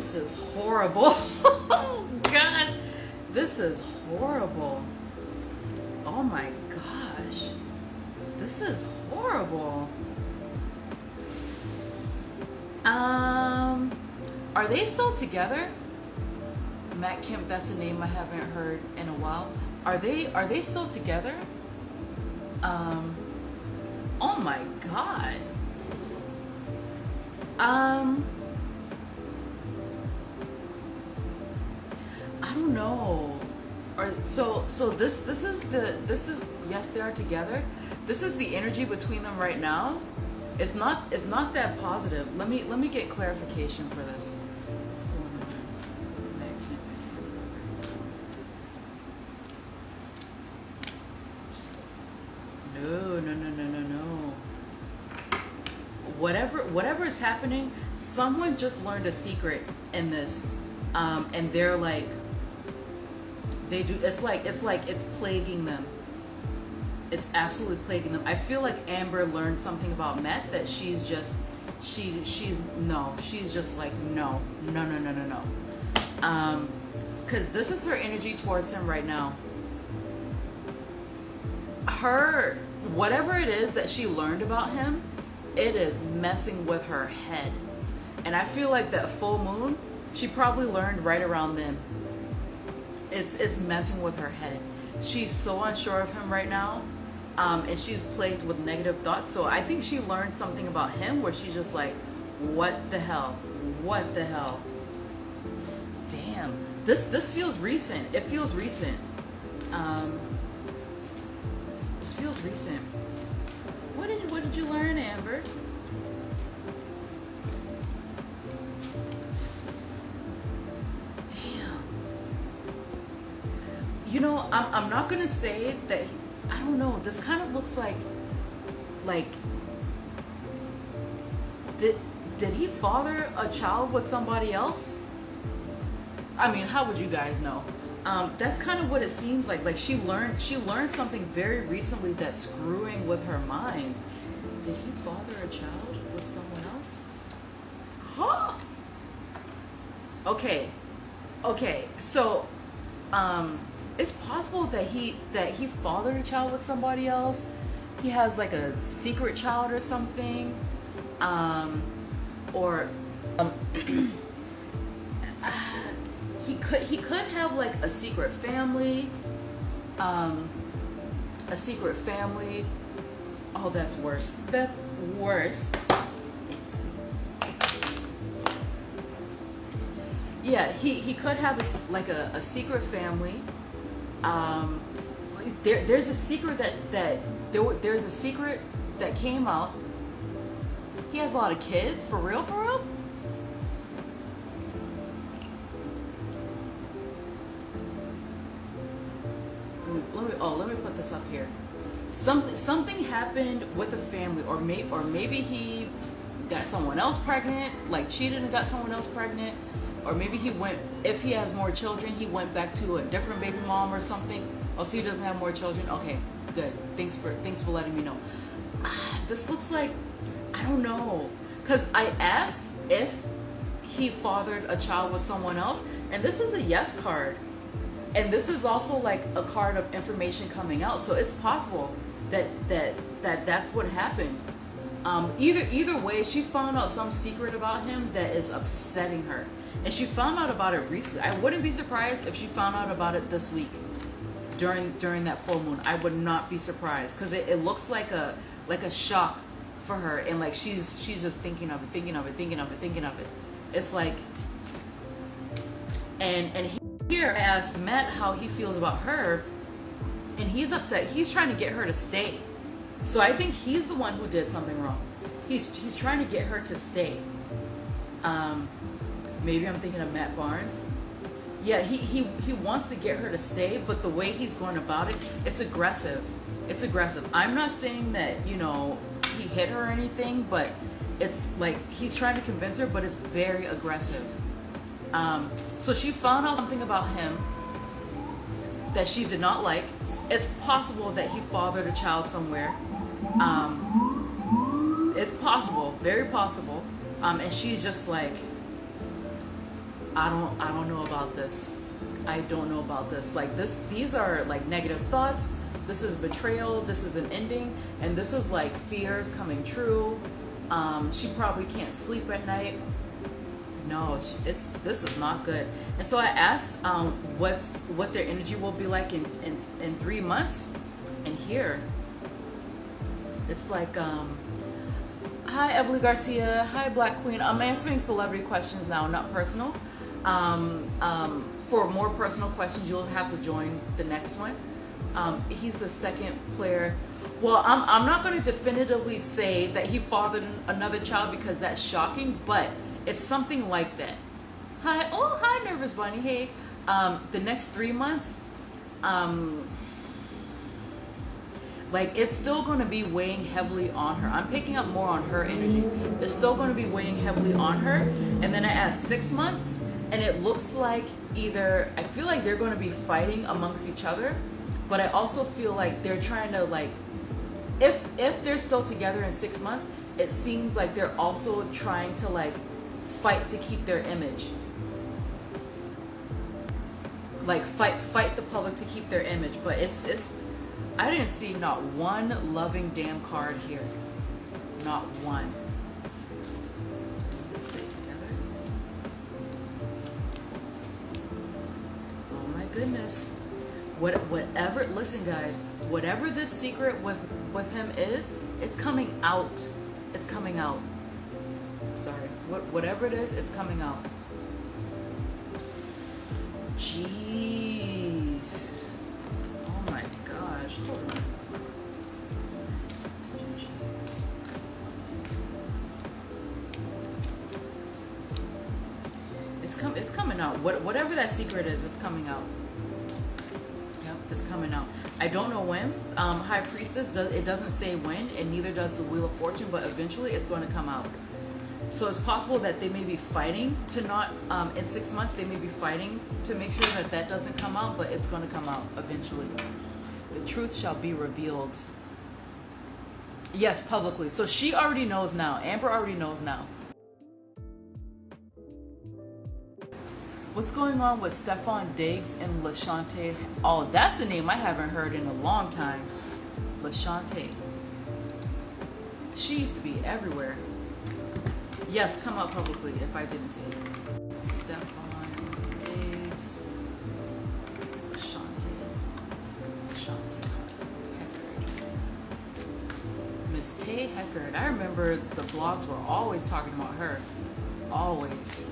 This is horrible. Oh gosh, this is horrible. Oh my gosh, this is horrible. Are they still together? Matt Kemp, that's a name I haven't heard in a while. Are they still together? Oh my god. I don't know. So this is yes, they are together. This is the energy between them right now. It's not that positive. Let me get clarification for this. What's going on? No. Whatever is happening, someone just learned a secret in this, and they're like, it's plaguing them. It's absolutely plaguing them. I feel like Amber learned something about Matt that she's just like no. Because this is her energy towards him right now. Whatever it is that she learned about him, it is messing with her head. And I feel like that full moon, she probably learned right around then. It's messing with her head. She's so unsure of him right now, and she's plagued with negative thoughts. So I think she learned something about him where she's just like, what the hell? Damn. This feels recent. It feels recent. This feels recent. What did you learn, Amber? Damn. You know, I'm not gonna say that. I don't know. This kind of looks like did he father a child with somebody else? I mean, how would you guys know? That's kind of what it seems like. Like she learned something very recently that's screwing with her mind. Did he father a child with someone else? Huh? Okay. So, it's possible that he fathered a child with somebody else. He has like a secret child or something, or he could have like a secret family. Oh, that's worse. Let's see. Yeah, he could have a secret family. There's a secret there's a secret that came out. He has a lot of kids, for real? Let me put this up here. Something happened with a family, or maybe he got someone else pregnant, like cheated and got someone else pregnant, or maybe if he has more children, he went back to a different baby mom or something. Oh, so he doesn't have more children? Okay, good. Thanks for letting me know. This looks like, I don't know, because I asked if he fathered a child with someone else, and this is a yes card. And this is also like a card of information coming out, so it's possible that's what happened. Either way, she found out some secret about him that is upsetting her, and she found out about it recently. I wouldn't be surprised if she found out about it this week during that full moon. I would not be surprised, because it looks like a shock for her, and like she's just thinking of it. It's like, and here I asked Matt how he feels about her, and he's upset. He's trying to get her to stay. So I think he's the one who did something wrong. He's trying to get her to stay. Maybe I'm thinking of Matt Barnes. Yeah, he wants to get her to stay, but the way he's going about it, it's aggressive. I'm not saying that, he hit her or anything, but it's like he's trying to convince her, but it's very aggressive. So she found out something about him that she did not like. It's possible that he fathered a child somewhere. It's possible, very possible. And she's just like, I don't know about this. I don't know about this. Like these are like negative thoughts. This is betrayal. This is an ending, and this is like fears coming true. She probably can't sleep at night. No, this is not good. And so I asked what their energy will be like in 3 months, and here it's like hi Evelyn Garcia, hi Black Queen. I'm answering celebrity questions now, not personal. For more personal questions, you'll have to join the next one. He's the second player. Well, I'm not going to definitively say that he fathered another child because that's shocking, but it's something like that. Hi, Nervous Bunny. Hey, the next 3 months, like it's still going to be weighing heavily on her. I'm picking up more on her energy. It's still going to be weighing heavily on her. And then I asked 6 months, and it looks like I feel like they're going to be fighting amongst each other, but I also feel like they're trying to like, if they're still together in 6 months, it seems like they're also trying to like fight to keep their image. Like fight the public to keep their image, but it's I didn't see not one loving damn card here. Not one. They stay together. Oh my goodness. Whatever, listen guys, whatever this secret with him is, it's coming out. It's coming out. Sorry. Whatever it is, it's coming out. Jeez. Oh my gosh. Hold on. It's coming out. Whatever that secret is, it's coming out. Yep, it's coming out. I don't know when. High Priestess, it doesn't say when, and neither does the Wheel of Fortune, but eventually it's going to come out. So it's possible that they may be fighting to not, in 6 months, they may be fighting to make sure that doesn't come out, but it's going to come out eventually. The truth shall be revealed. Yes, publicly. So she already knows now. Amber already knows now. What's going on with Stefon Diggs and Lashontae? Oh, that's a name I haven't heard in a long time. Lashontae. She used to be everywhere. Yes, come out publicly if I didn't see it. Stefon Diggs. Lashontae Heckard. Miss Tae Heckard. I remember the blogs were always talking about her. Always.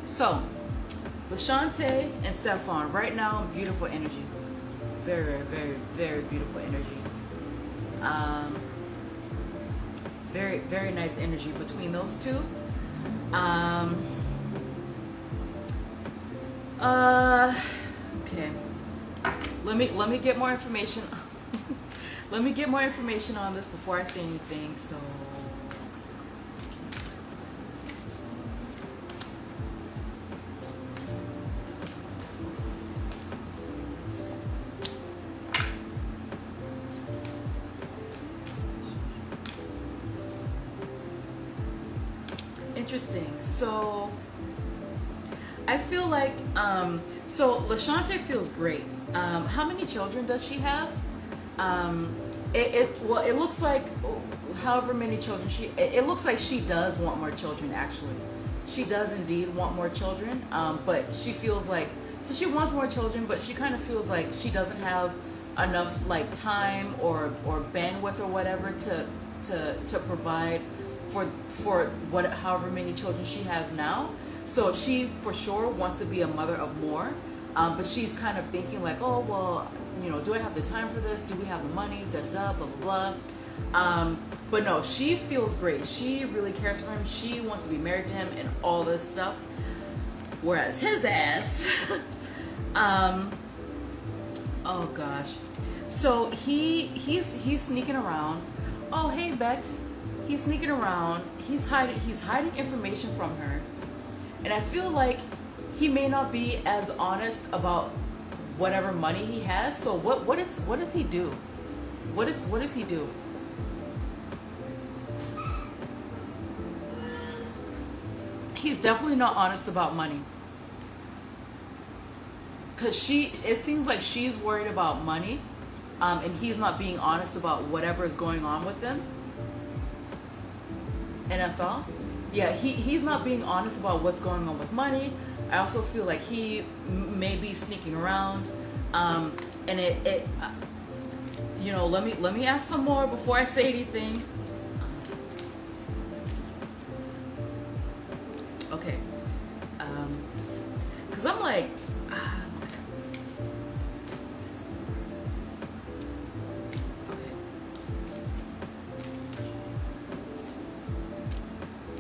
So, Lashontae and Stefon, right now, beautiful energy. Very, very, very beautiful energy. Very, very nice energy between those two. Okay. Let me get more information. Let me get more information on this before I say anything. So. Interesting. So I feel like so Lashontae feels great. How many children does she have? It looks like however many children it looks like she does want more children. Actually, she does indeed want more children. But she feels like, so she wants more children, but she kind of feels like she doesn't have enough like time or bandwidth or whatever to provide for however many children she has now. So she for sure wants to be a mother of more. But she's kind of thinking like, oh, well, you know, do I have the time for this? Do we have the money? Da da da, blah blah blah. But no, she feels great. She really cares for him. She wants to be married to him and all this stuff. Whereas his ass, oh gosh. So he's sneaking around. Oh hey Bex, he's sneaking around. He's hiding information from her, and I feel like he may not be as honest about whatever money he has. So what does he do? What does he do? He's definitely not honest about money. Because it seems like she's worried about money, and he's not being honest about whatever is going on with them. NFL? Yeah, he's not being honest about what's going on with money. I also feel like he may be sneaking around, and you know, let me ask some more before I say anything. Okay, because I'm like,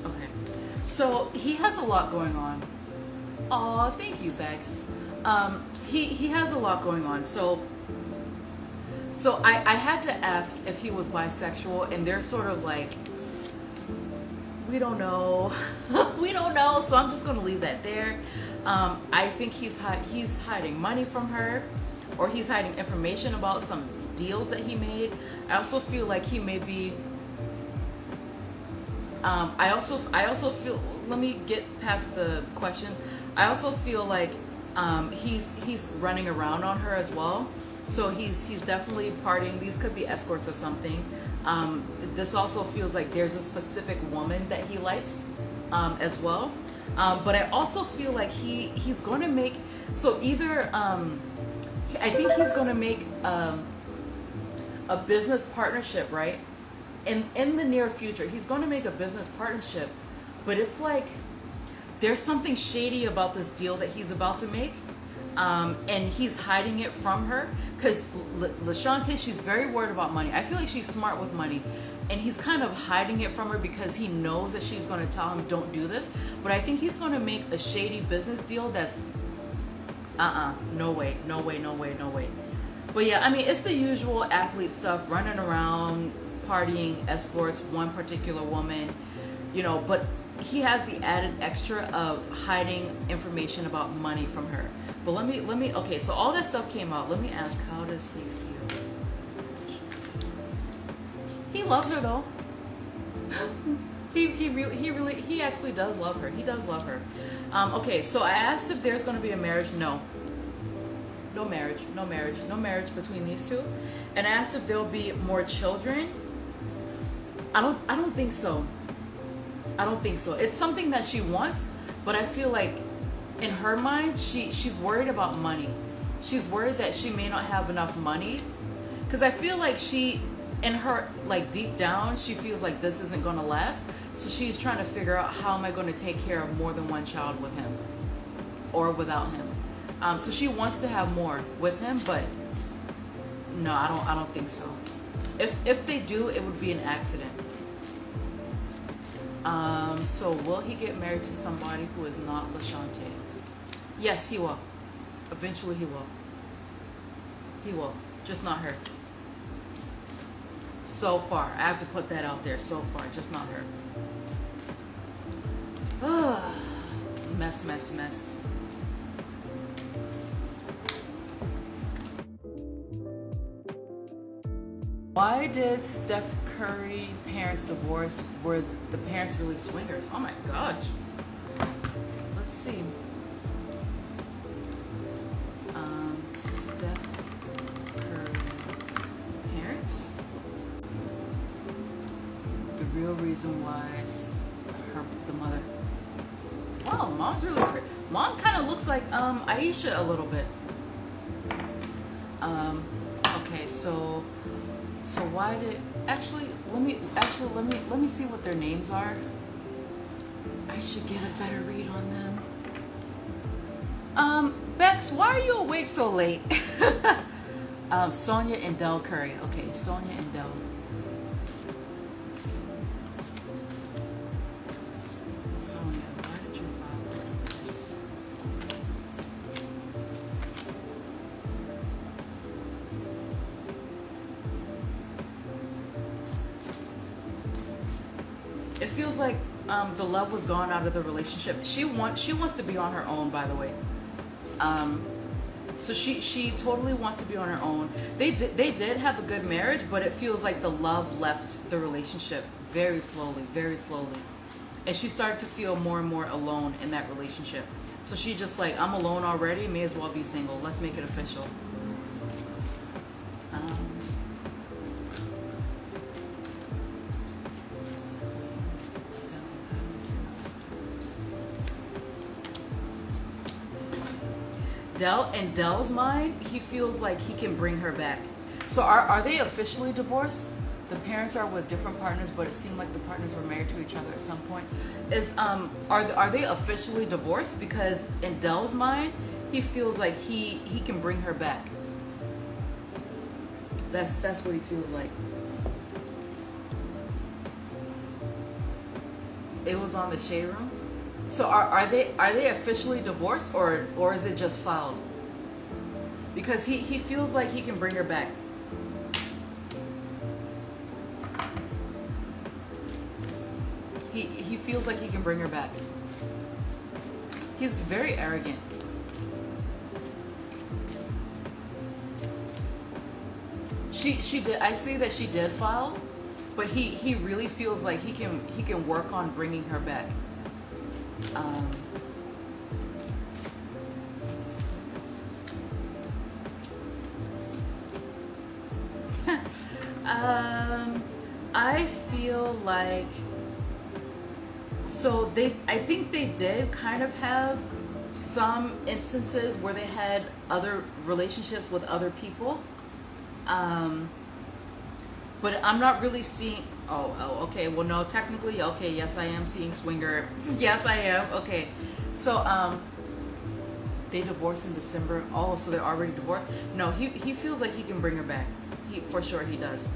okay, so he has a lot going on. Aw, thank you, Bex. He has a lot going on. So I had to ask if he was bisexual, and they're sort of like, we don't know. We don't know, so I'm just going to leave that there. I think he's hiding money from her, or he's hiding information about some deals that he made. I also feel like he may be I also feel, let me get past the questions. I also feel like he's running around on her as well. So he's definitely partying. These could be escorts or something. This also feels like there's a specific woman that he likes as well. But I also feel like he's going to make, so either I think he's going to make a business partnership, right? In the near future, he's going to make a business partnership, but it's like there's something shady about this deal that he's about to make. And he's hiding it from her because Lashontae, she's very worried about money. I feel like she's smart with money, and he's kind of hiding it from her because he knows that she's going to tell him don't do this. But I think he's going to make a shady business deal that's no way. But yeah, I mean, it's the usual athlete stuff, running around, partying, escorts, one particular woman, you know, but he has the added extra of hiding information about money from her. But let me okay, so all that stuff came out. Let me ask, how does he feel? He loves her though. He actually does love her. He does love her. Okay, so I asked if there's going to be a marriage. No marriage between these two. And I asked if there'll be more children. I don't think so. It's something that she wants, but I feel like in her mind, she's worried about money. She's worried that she may not have enough money, because I feel like she, in her, like deep down, she feels like this isn't going to last. So she's trying to figure out, how am I going to take care of more than one child with him or without him? So she wants to have more with him, but no, I don't think so. If they do, it would be an accident. So will he get married to somebody who is not Lashontae? Yes, he will. Eventually he will. He will. Just not her. So far. I have to put that out there. So far. Just not her. Mess. Why did Steph Curry parents divorce? Were the parents really swingers? Oh my gosh. Let's see. Steph Curry parents. The real reason why the mother. Wow, mom's really pretty. Mom kind of looks like Aisha a little bit. Okay, so why did let me see what their names are. I should get a better read on them. Bex, why are you awake so late? Sonya and Dell Curry. Okay, Sonya and Dell. Sonya, why did you file for divorce? It feels like the love was gone out of the relationship. She wants to be on her own, by the way. So she totally wants to be on her own. They did have a good marriage, but it feels like the love left the relationship very slowly, and she started to feel more and more alone in that relationship. So she just like, I'm alone already, may as well be single. Let's make it official. Dell, in Dell's mind, he feels like he can bring her back. So are they officially divorced? The parents are with different partners, but it seemed like the partners were married to each other at some point. Are they officially divorced? Because in Dell's mind, he feels like he can bring her back. That's what he feels like. It was on the shade room. So are they officially divorced, or is it just filed? Because he feels like he can bring her back. He feels like he can bring her back. He's very arrogant. She did. I see that she did file, but he really feels like he can work on bringing her back. I feel like, so I think they did kind of have some instances where they had other relationships with other people, but I'm not really seeing. Okay. Well, no, technically, okay. Yes, I am seeing swinger. Yes, I am. Okay, so they divorced in December. Oh, so they're already divorced. No, he feels like he can bring her back. For sure he does.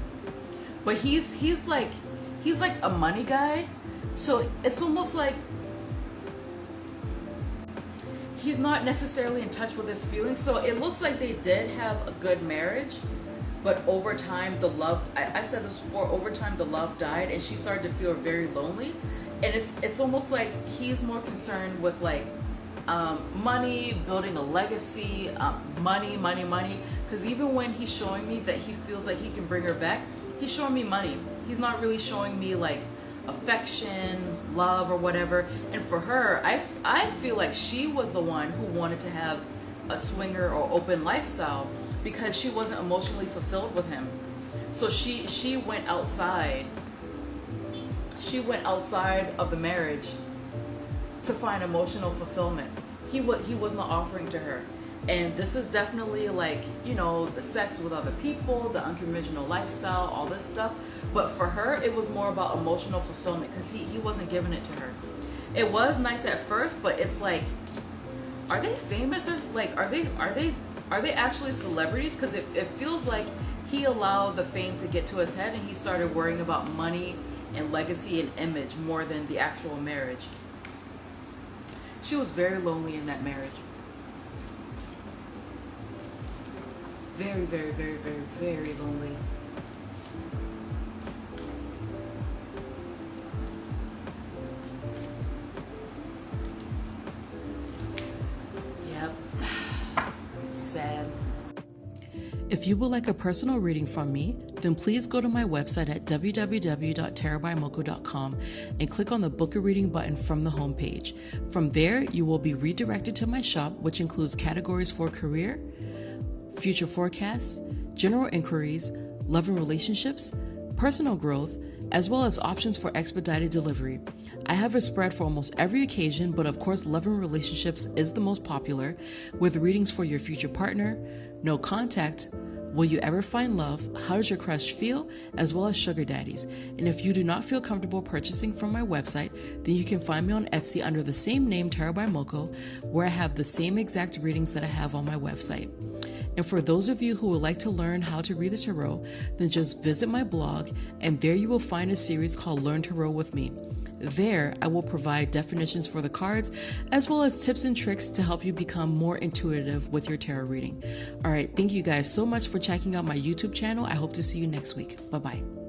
But he's like a money guy, so it's almost like he's not necessarily in touch with his feelings. So it looks like they did have a good marriage, but over time the love, I said this before, over time the love died and she started to feel very lonely. And it's almost like he's more concerned with like money, building a legacy, money. Because even when he's showing me that he feels like he can bring her back, he's showing me money. He's not really showing me like affection, love, or whatever. And for her, I feel like she was the one who wanted to have a swinger or open lifestyle because she wasn't emotionally fulfilled with him. So she went outside. She went outside of the marriage to find emotional fulfillment. He was not offering to her. And this is definitely like, the sex with other people, the unconventional lifestyle, all this stuff. But for her, it was more about emotional fulfillment because he wasn't giving it to her. It was nice at first, but it's like, are they famous or like, are they actually celebrities? Because it feels like he allowed the fame to get to his head and he started worrying about money and legacy and image more than the actual marriage. She was very lonely in that marriage. Very, very, very, very, very lonely. Yep. Sad. If you would like a personal reading from me, then please go to my website at www.tarotbymoko.com and click on the Book a Reading button from the homepage. From there, you will be redirected to my shop, which includes categories for career, future forecasts, general inquiries, love and relationships, personal growth, as well as options for expedited delivery. I have a spread for almost every occasion, but of course love and relationships is the most popular, with readings for your future partner, no contact, Will you ever find love? How does your crush feel? As well as sugar daddies. And if you do not feel comfortable purchasing from my website, then you can find me on Etsy under the same name, Tarot by Moko, where I have the same exact readings that I have on my website. And for those of you who would like to learn how to read the tarot, then just visit my blog, and there you will find a series called Learn Tarot with Me. There, I will provide definitions for the cards, as well as tips and tricks to help you become more intuitive with your tarot reading. All right, thank you guys so much for checking out my YouTube channel. I hope to see you next week. Bye-bye.